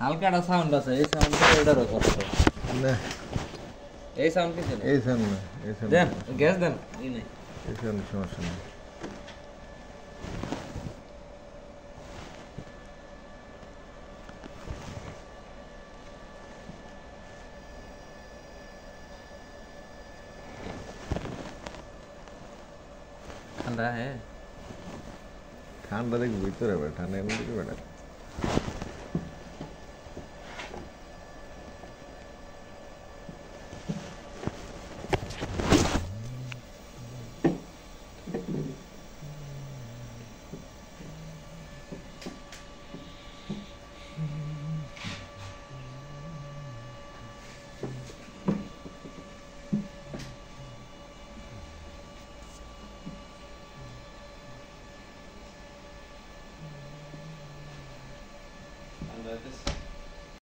হালকা একটা সাউন্ড আছে, এই সাউন্ডটা এটারও কষ্ট। না এই সাউন্ড কি দেন? এই সাউন্ড না, এই সাউন্ড দেন গ্যাস দেন, এই নাই। এই সাউন্ড সমস্যা নেই। ঠান্ডা হ্যাঁ। ঠান্ডা দেখি ভিতরে বেড়ে, ঠান্ডা এমনি দিকে বেড়ে। ঠান্ডা হইতেছে।